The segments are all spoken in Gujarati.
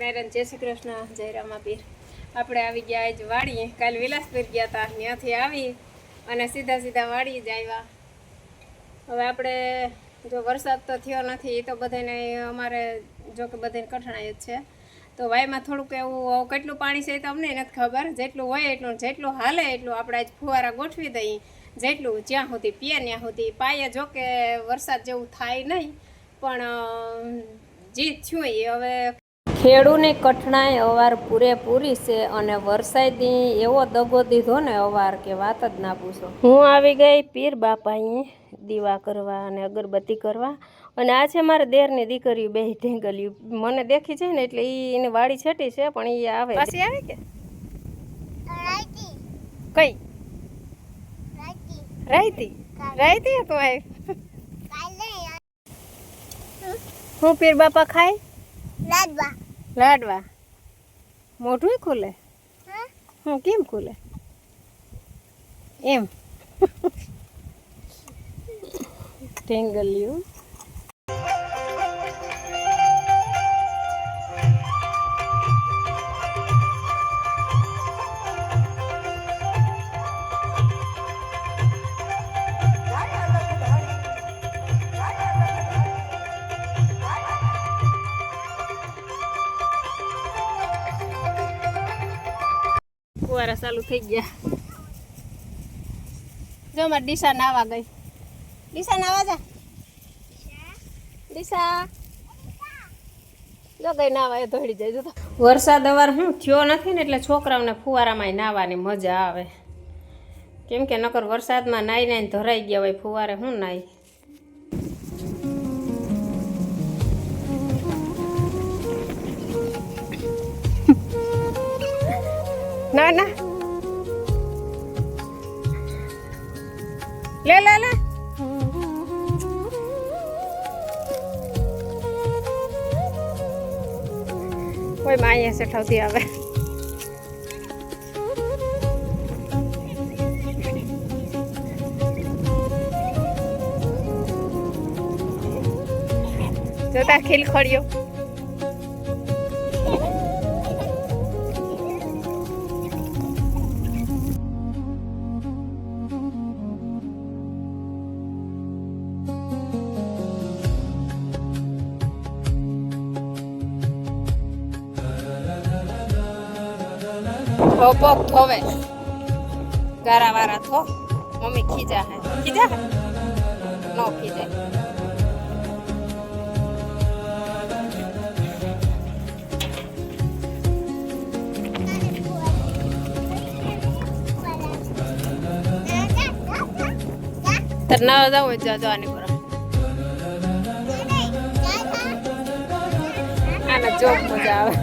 સ્વામિનારાયણ, જય શ્રી કૃષ્ણ, જય રામાપીર. આપણે આવી ગયા આજ વાડીએ. કાલ વિલાસપુર ગયા હતા, ત્યાંથી આવી અને સીધા વાડીએ જ આવ્યા. હવે આપણે જો વરસાદ તો થયો નથી, એ તો બધાને અમારે જો કે બધાને કઠણાઈ જ છે. તો વાયમાં થોડુંક એવું કેટલું પાણી છે એ તો અમને નથી ખબર. જેટલું હોય એટલું, જેટલું હાલે એટલું આપણે આજ ફુવારા ગોઠવી દઈએ. જેટલું જ્યાં સુધી પીએ ત્યાં સુધી પાયે. જો કે વરસાદ જેવું થાય નહીં, પણ જીત છું એ હવે ખેડૂની કઠણાઈ અવાર પૂરેપૂરી છે. અને વરસાદી એવો દગો દીધો ને અવાર કે વાત જ ના પૂછો. હું આવી ગઈ પીર બાપા અહીં દીવા કરવા અને અગરબત્તી કરવા. અને આ છે મારા દેરની દીકરી બે ઢેંગલ્યું. મને દેખી છે ને એટલે એને વાડી છેટી છે, પણ એ આવે પાછી આવે કે કઈ રાયતી રાયતી તો આય હું પીર બાપા ખાય લાડવા લાડવા મોઢું ખુલે હું કેમ ખુલે એમ ટેંગલ્યું ફુવારા ચાલુ થઈ ગયા. જો મારે ડીસા નાવા ગઈ. ડીસા નાવા જા. ડીસા જો ગઈ નાવા એ દોડી જાય. જો વરસાદ અવાર હું થયો નથી ને એટલે છોકરાઓને ફુવારામાં નાવાની મજા આવે. કેમ કે નકર વરસાદમાં નાઈ નાઈને ધરાઈ ગયા હોય. ફુવારે હું નાઈ ના ના લે લે લે કોઈ માં અહીંયા સેઠાવતી આવે. જોતા ખીલ ખોડ્યો. પોક થોવે ગારા વારા થો મમ્મી ખીજા હે નો ખીજે. તર ના જાવ જાજો આની પર આના જોક મજા આવે.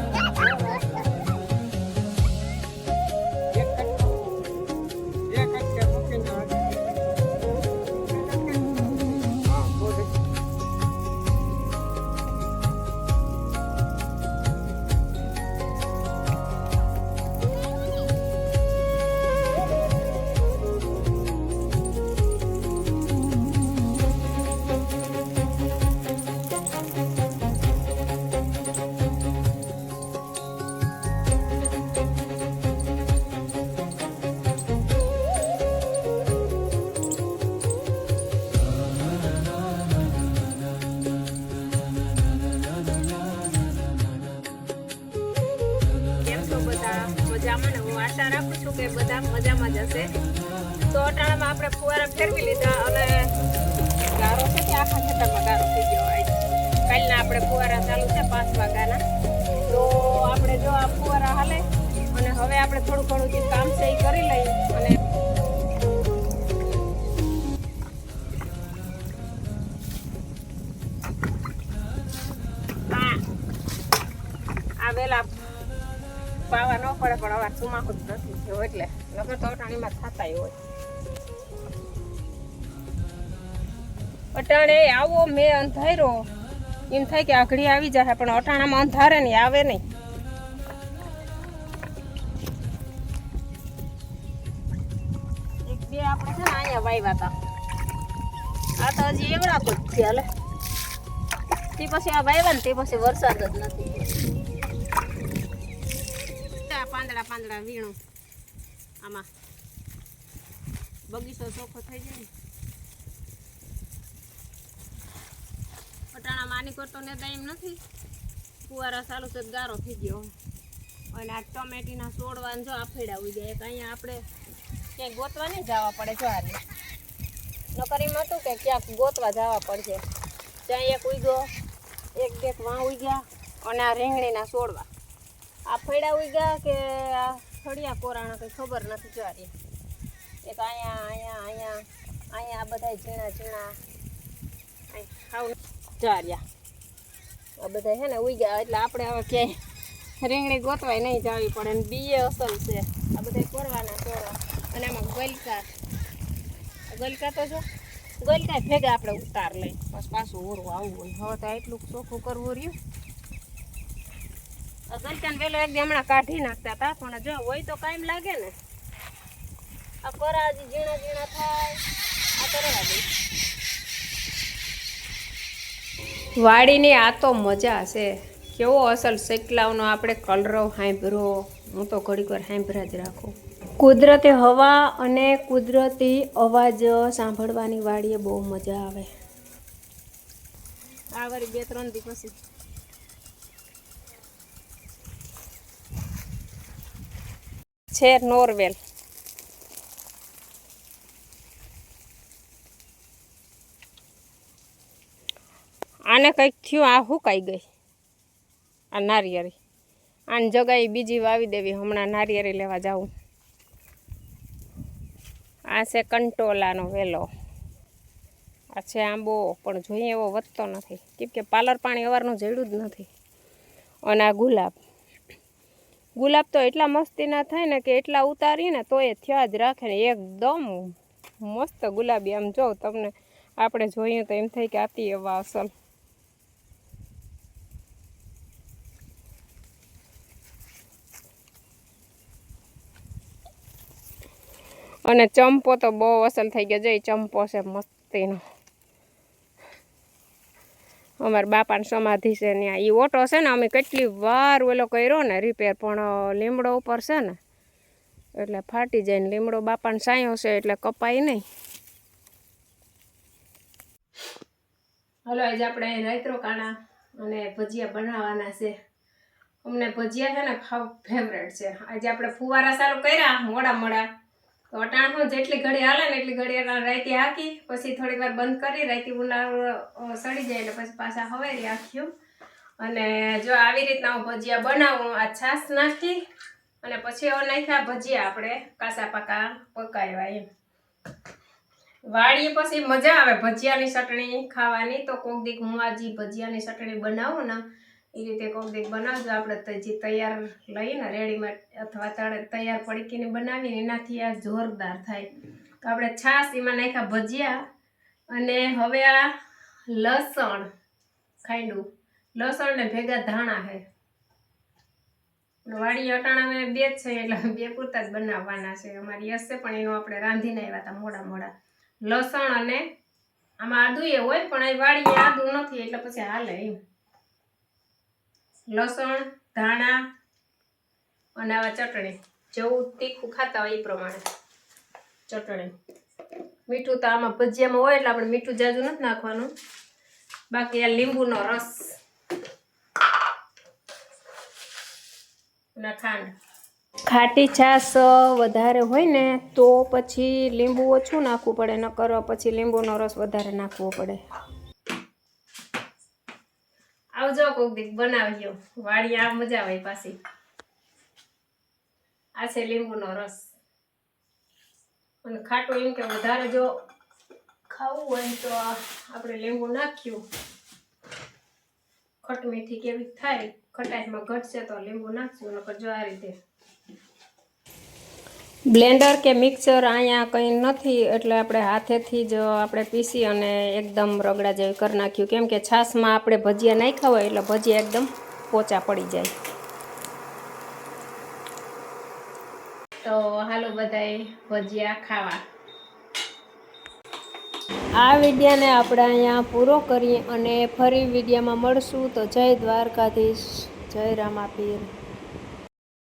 હું આશા રાખું છું કે બધા મજામાં જ હશે. તો અટાણામાં આપણે ફુવારા ફેરવી લીધા અને ગારો છે કે આખા ખેતરમાં ગારો થઈ ગયો. કાલના આપણે ફુવારા ચાલુ છે 5 વાગ્યાના. તો આપણે જો આ ફુવારા હાલે અને હવે આપણે થોડું ઘણું જે કામ છે એ કરી લઈએ. અને આ વેલા પાવા ન પડે, પણ અવાર સુમાખું જ નથી થયો એટલે નકર તો અટાણીમાં થતા હોય. અટાણે આવો મેં અંધાર્યો એમ થાય કે આઘડી આવી જાય, પણ અટાણામાં અંધારે નહીં, આવે નહીં. એક બે આપણે છે ને અહીંયા વાવ્યા હતા, આ તો હજી એવડા જ છે. હાલે તે પછી આ વાવ્યા ને તે પછી વરસાદ જ નથી. પાંદડા વીણું આમાં બગીચો ચોખ્ખો થઈ જાય ને પટાણામાં આની કરતો ને એમ નથી ફુવારા ચાલુ છે ગારો થઈ ગયો અને આ ટમેટીના છોડવાને જો આફેડા ઉઈ જાય અહીંયા આપણે ક્યાંક ગોતવા નહીં જવા પડે જો આ નકરીમાં હતું કે ક્યાંક ગોતવા જવા પડશે ત્યાં એક ઉગ્યો એક બે વાં ઉગ્યા અને આ રીંગણીના છોડવા આફેડા ઉગ્યા કે આ થળિયા કોરાણા કંઈ ખબર નથી જો એક અહીંયા આ બધા ઝીણા ચાર્યા આ બધા છે ને ઉગ્યા એટલે આપણે હવે ક્યાંય રીંગણી ગોતવાય નહીં જાવી પડે ને બીએ અસલ છે આ બધા કોરવાના છોડવા અને એમાં ગલકા તો જો ગલકા ભેગા આપણે ઉતાર લઈ બસ પાછું ઓરવું આવવું હોય હવે તો એટલું ચોખ્ખું કરવું રહ્યું ગલકાને વેલો એકદમ હમણાં કાઢી નાખતા હતા પણ જો હોય તો કાયમ લાગે ને આ કોરા હજી ઝીણા થાય આ કરવા દે વાડીની આ તો મજા છે કેવો અસલ શેકલાવનો આપણે કલરવ સાંભળો હું તો ઘડીક વાર સાંભળા જ રાખું કુદરતી હવા અને કુદરતી અવાજ સાંભળવાની વાડીએ બહુ મજા આવે આ વારી 2-3 દી પછી છે નોરવેલ આને કંઈક થયું આ હુકાઈ ગઈ આ નારિયેરી આને જગાઈ બીજી વાવી દેવી હમણાં નારિયેરી લેવા જાઉં આ છે કંટોલાનો વેલો આ છે આંબો પણ જોઈએ એવો વધતો નથી કેમ કે પાલર પાણી અવારનું જડ્યું જ નથી અને આ ગુલાબ તો એટલા મસ્તીના થાય ને કે એટલા ઉતારીને તો એ થયા જ રાખે ને એકદમ મસ્ત ગુલાબી આમ જો તમને આપણે જોઈએ તો એમ થાય કે આતી એવા અસલ અને ચંપો તો બહુ અસલ થઈ ગયો જઈ ચંપો છે મસ્તીનો અમારા બાપાની સમાધિ છે ત્યાં એ ઓટો છે ને અમે કેટલી વાર ઓલો કર્યો ને રિપેર પણ લીમડો ઉપર છે ને એટલે ફાટી જાય ને લીમડો બાપાને સાયો છે એટલે કપાય નહીં હલો આજે આપણે રાયત્રો કાણા અને ભજીયા બનાવવાના છે અમને ભજીયા છે ને ફેવરેટ છે આજે આપણે ફુવારા ચાલુ કર્યા મોડા તો અટાણું જેટલી ઘડી હાલે ને એટલી ઘડી રાયતી હાકી પછી થોડીક વાર બંધ કરી રાયતી ઉનાળો સડી જાય એટલે પછી પાછા હવારી હાખ્યું અને જો આવી રીતના હું ભજીયા બનાવું આ છાશ નાખી અને પછી હવે નાખ્યા ભજીયા આપણે કાસા પાકા પકાવ્યા એમ વાળીએ પછી મજા આવે ભજીયાની ચટણી ખાવાની તો કોક દીક હું આજે ભજીયાની ચટણી બનાવું ને એ રીતે કોક દીક બનાવજો આપણે જે તૈયાર લઈને રેડીમેડ અથવા તૈયાર પડીકીને બનાવીને એનાથી આ જોરદાર થાય તો આપણે છાશ એમાં નાખ્યા ભજીયા અને હવે આ લસણ ખાંડું લસણ ને ભેગા ધાણા છે વાડી અટાણા મેં 2 જ છે એટલે 2 પૂરતા જ બનાવવાના છે અમારી હશે પણ એનું આપણે રાંધીને આવ્યા હતા મોડા લસણ અને આમાં આદુ એ હોય પણ આ વાડીએ આદુ નથી એટલે પછી હાલે એમ લસણ ધાણા અને આવા ચટણી જેવું તીખું ખાતા હોય એ પ્રમાણે ચટણી મીઠું તો આમાં ભજીયામાં હોય એટલે આપણે મીઠું જાજુ નથી નાખવાનું બાકી આ લીંબુનો રસ અને ખાંડ ખાટી છાશ વધારે હોય ને તો પછી લીંબુ ઓછું નાખવું પડે નકર પછી લીંબુનો રસ વધારે નાખવો પડે આવજો કોક દીક બનાવ્યો વાડી આ મજા આવે પાછી આ છે લીંબુનો રસ અને ખાટું એમ કે વધારે જો ખાવું હોય તો આપણે લીંબુ નાખ્યું ખટ મીઠી કેવી થાય ખટાઈમાં ઘટશે તો લીંબુ નાખશું નકર જો આ રીતે બ્લેન્ડર કે મિક્સર અહીંયા કંઈ નથી એટલે આપણે હાથેથી જ આપણે પીસી અને એકદમ રગડા જેવી કરી નાખ્યું કેમ કે છાશમાં આપણે ભજીયા નાખ્યા હોય એટલે ભજીયા એકદમ પોચા પડી જાય તો હાલો બધાય ભજીયા ખાવા આ વિડીયોને આપણે અહીંયા પૂરો કરીએ અને ફરી વિડીયોમાં મળશું તો જય દ્વારકાધીશ જય રામાપીર